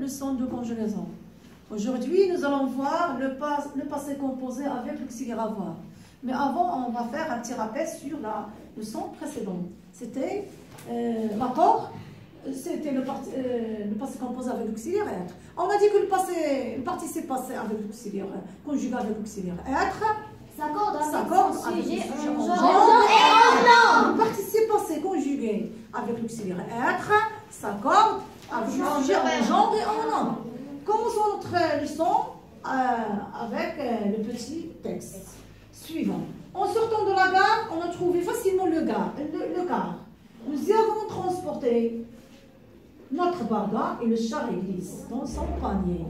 leçon de conjugaison. Aujourd'hui, nous allons voir le passé composé avec l'auxiliaire avoir. Mais avant, on va faire un petit rappel sur la leçon précédente. C'était l'accord, c'était le passé composé avec l'auxiliaire être. On a dit que le participe passé avec l'auxiliaire, conjugué avec l'auxiliaire être, s'accorde avec le sujet en. Le participe passé conjugué avec l'auxiliaire être s'accorde avec le sujet en genre et en nom. Commençons notre leçon avec le petit texte suivant. En sortant de la gare, on a trouvé facilement le car. Nous y avons transporté notre barda et le char glisse dans son panier.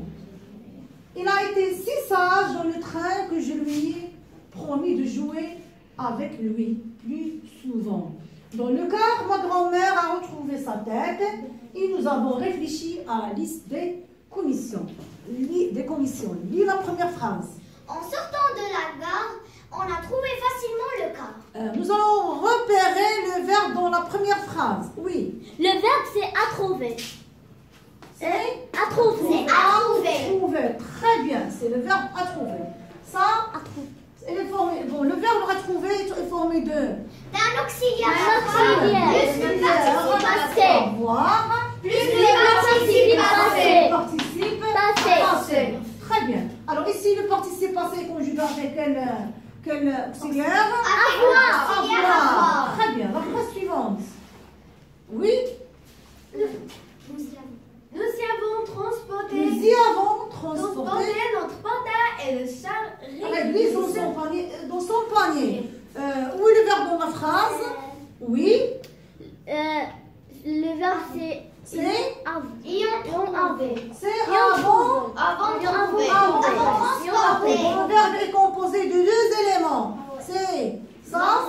Il a été si sage dans le train que je lui ai promis de jouer avec lui plus souvent. Dans le car, ma grand-mère a retrouvé sa tête et nous avons réfléchi à la liste des commissions. Lis la première phrase. En sortant de la gare, on a trouvé facilement le car. Nous allons repérer le verbe dans la première phrase. Oui. Le verbe, c'est à trouver. C'est à trouver. C'est à trouver. Trouver. Très bien. C'est le verbe à trouver. Ça, il est formé. Bon, le verbe à trouver est formé de. D'un auxiliaire. Plus le participe passé. Avoir. Plus le participe passé. Très bien. Alors ici, le participe passé est conjugué avec quel auxiliaire? Avoir. Très bien. La phrase suivante. Oui. Nous y avons transporté notre panda et le char réglisse dans son panier. Où est le verbe dans la phrase? Oui. Le verbe, c'est C'est avant. C'est avant. Le verbe est composé de deux éléments. C'est ça.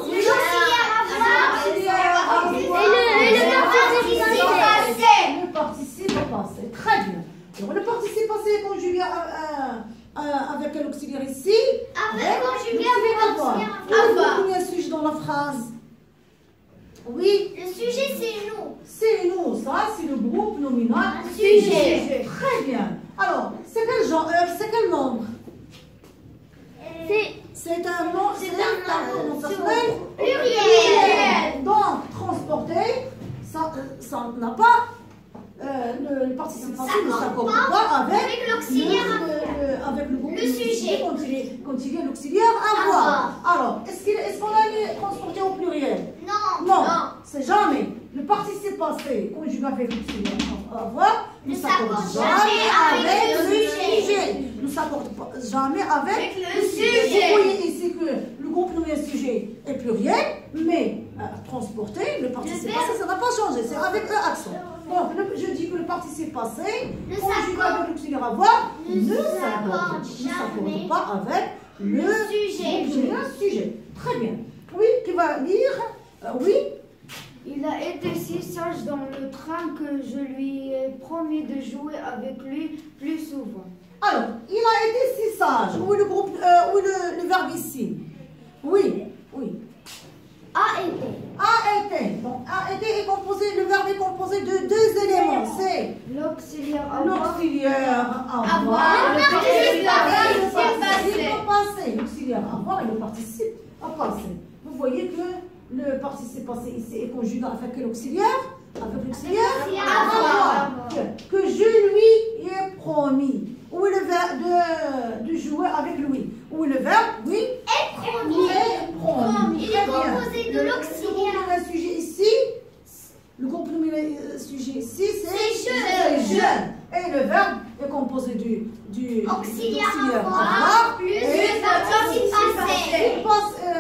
Le participe passé. Très bien. Alors, le participe passé est conjugué avec l'auxiliaire ici. Avoir. Il y a un sujet dans la phrase. Oui. Le sujet, c'est nous. C'est nous, ça, c'est le groupe nominal. Un sujet. Très bien. Alors, c'est quel genre, c'est quel nombre? C'est un nom personnel Pluriel. Donc, transporter, ça n'a pas. Le participe passé ne s'accorde pas avec l'auxiliaire avec le groupe. Le sujet. Quand il y a l'auxiliaire avoir. Alors, est-ce qu'on a transporté au pluriel? Non. C'est jamais. Le participe passé conjugué avec l'auxiliaire avoir ne s'accorde jamais avec le sujet. Ne s'accorde jamais avec le sujet. Vous voyez ici que le groupe nommé sujet est pluriel, mais transporter, le participe passé, ça n'a pas changé. C'est avec E accent. Donc, je dis que le participe passé conjugué avec l'auxiliaire avoir ne s'accorde pas avec le sujet. Très bien. Oui, qui va lire? Oui. Il a été si sage dans le train que je lui ai promis de jouer avec lui plus souvent. Alors, il a été si sage. Où est le verbe ici? Oui. A été. Donc, a été est composé, le verbe est composé de deux éléments. C'est L'auxiliaire avoir. Le participe passé. L'auxiliaire avoir et le participe passé. Vous voyez que le participe passé ici est conjugué avec l'auxiliaire. Avoir. Que je lui ai promis. Où est le verbe de jouer avec lui? Où est le verbe? Oui. Est promis. Il est composé de l'auxiliaire. Le sujet ici. Le groupe nominal sujet ici, c'est je. Et le verbe est composé du auxiliaire avoir plus le participe passé.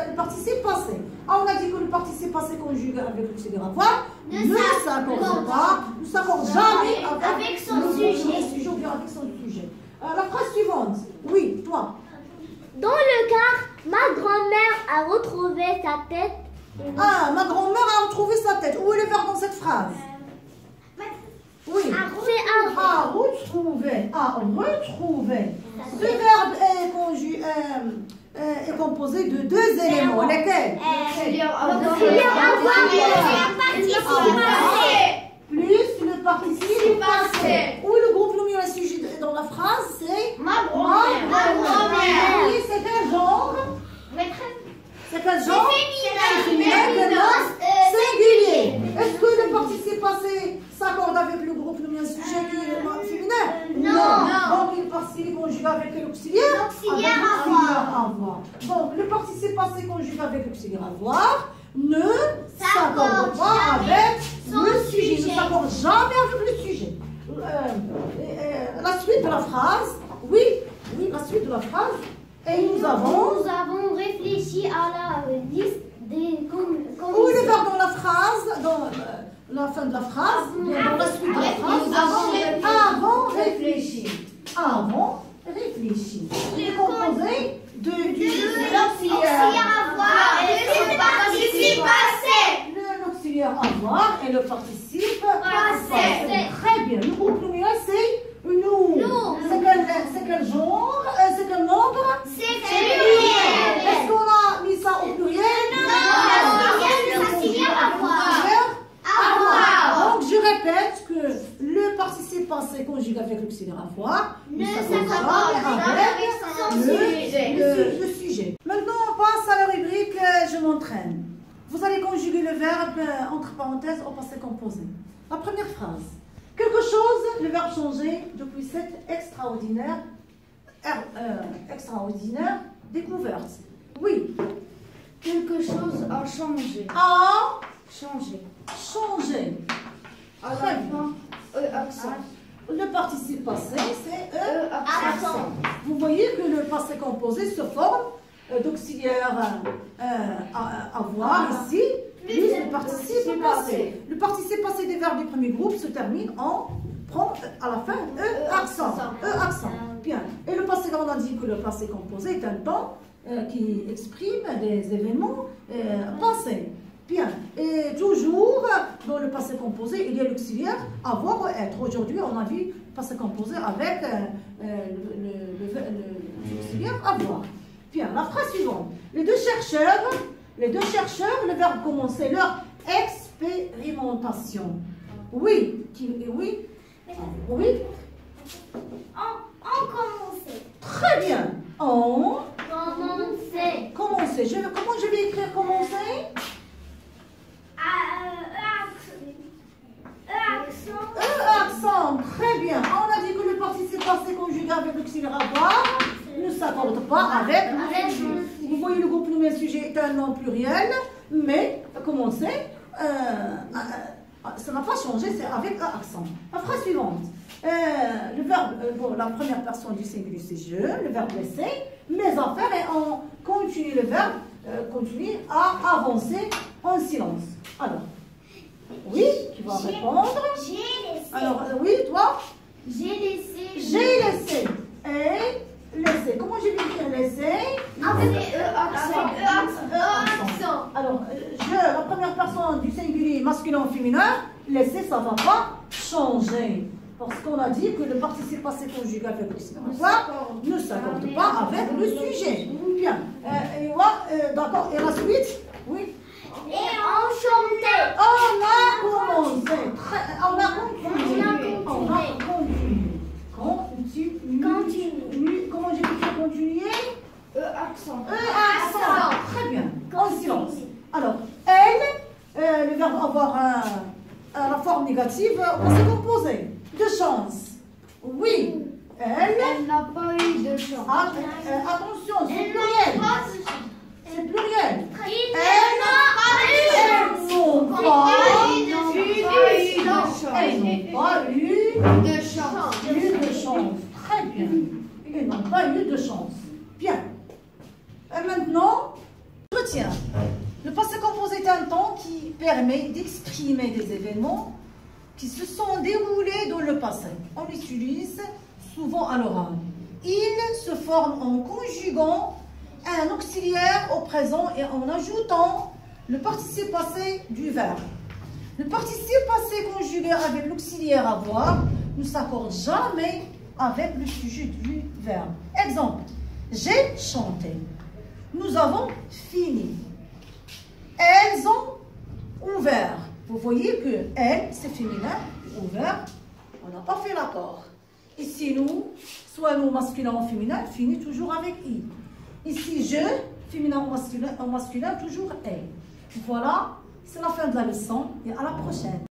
Le participe passé. On a dit que le participe passé conjugué avec l'auxiliaire avoir ne s'accorde jamais avec son sujet. Ou bien avec son sujet. La phrase suivante. Oui, toi. Dans le car, ma grand-mère a retrouvé sa tête. Ma grand-mère a retrouvé sa tête. Où est le verbe dans cette phrase? Oui. C'est À retrouver. Ce verbe est composé de deux éléments. Lesquels? Plus le participe passé. Où est le groupe nominal la phrase, c'est Ma grand-mère. Ma grand-mère. Oui, c'est quel genre? C'est quel genre? C'est féminin. Singulier. Est-ce que le participe passé s'accorde avec le groupe nominal sujet qui est féminin? Non. Donc il participe conjugué avec l'auxiliaire. L'auxiliaire Avec l'auxiliaire avoir. Donc le participe passé conjugué avec l'auxiliaire avoir ne s'accorde pas avec le sujet. Ne s'accorde jamais avec le sujet. La suite de la phrase, oui, la suite de la phrase. Et nous avons réfléchi à la liste des où le verbe dans la phrase, dans la fin de la phrase, dans la suite de la phrase, avant réfléchir. Avant réfléchir. Il est composé de l'auxiliaire avoir et le participe passé. L'auxiliaire avoir et le participe passé. Très bien. Le groupe nominal, c'est nous. C'est quel genre? C'est quel nombre? C'est pluriel. Est-ce qu'on a mis ça au pluriel? Non. L'auxiliaire avoir. Donc je répète que le participe passé conjugué avec l'auxiliaire avoir Ne s'accorde s'accorde jamais jamais avec son le sujet. Maintenant on passe à la rubrique je m'entraîne. Vous allez conjuguer le verbe entre parenthèses au passé composé. La première phrase. Quelque chose, le verbe changer depuis cette extraordinaire découverte. Oui. Quelque chose a changé. A Changé. changer. À la Très fin, accent. Le participe passé, c'est Accent. Vous voyez que le passé composé se forme d'auxiliaire avoir ici, plus le participe passé. Le participe passé des verbes du premier groupe se termine en prend à la fin accent. Bien. Et le passé, on a dit que le passé composé est un temps qui exprime des événements passés. Bien. Et toujours, dans le passé composé, il y a l'auxiliaire avoir ou être. Aujourd'hui, on a vu passé composé avec l'auxiliaire avoir. Bien. La phrase suivante. Les deux chercheurs, le verbe commencer leur expérimentation. Oui. Oui. On commence. Très bien. On Commencer. commencer. Comment je vais écrire commencer? Accent, très bien. On a dit que le participe passé conjugué avec l'auxiliaire avoir ne s'accorde pas avec le sujet. Vous voyez, le groupe nominal sujet est un nom pluriel, mais commencer, ça n'a pas changé, c'est avec un accent. La phrase suivante. Le verbe, la première personne du singulier c'est je, le verbe laisser, mes affaires, et on continue le verbe, continue à avancer en silence. Alors, oui, tu vas répondre. J'ai laissé. Alors, oui, toi? J'ai laissé. J'ai laissé. Et laissé. Comment je vais dire laisser? Avec accent. Alors, la première personne du singulier masculin ou féminin, laisser, ça ne va pas changer. Parce qu'on a dit que le participe passé conjugué avec l'auxiliaire ne s'accorde pas avec le sujet. Bien. D'accord. Et la suite? Oui. Et on chantait. On a commencé. On a continué. Continue. Comment j'ai pu continuer? Accent. Accent. Très bien. En silence. Alors, elle, le verbe avoir la forme négative, on s'est composé. De chance. Oui. Elle n'a pas eu de chance. Attention, c'est pluriel. C'est pluriel. Elles n'ont pas eu De chance. Très bien. Ils n'ont pas eu de chance. Bien. Et maintenant, retiens. Le passé composé est un temps qui permet d'exprimer des événements qui se sont déroulés dans le passé. On l'utilise souvent à l'oral. Il se forme en conjuguant un auxiliaire au présent et en ajoutant le participe passé du verbe. Le participe passé conjugué avec l'auxiliaire avoir ne s'accorde jamais avec le sujet du verbe. Exemple, j'ai chanté. Nous avons fini. Elles ont ouvert. Vous voyez que elle, c'est féminin, ouvert, on n'a pas fait l'accord. Ici, nous, soit nous masculin ou féminin, finit toujours avec I. Ici, je, féminin ou masculin, toujours E. Voilà, c'est la fin de la leçon et à la prochaine.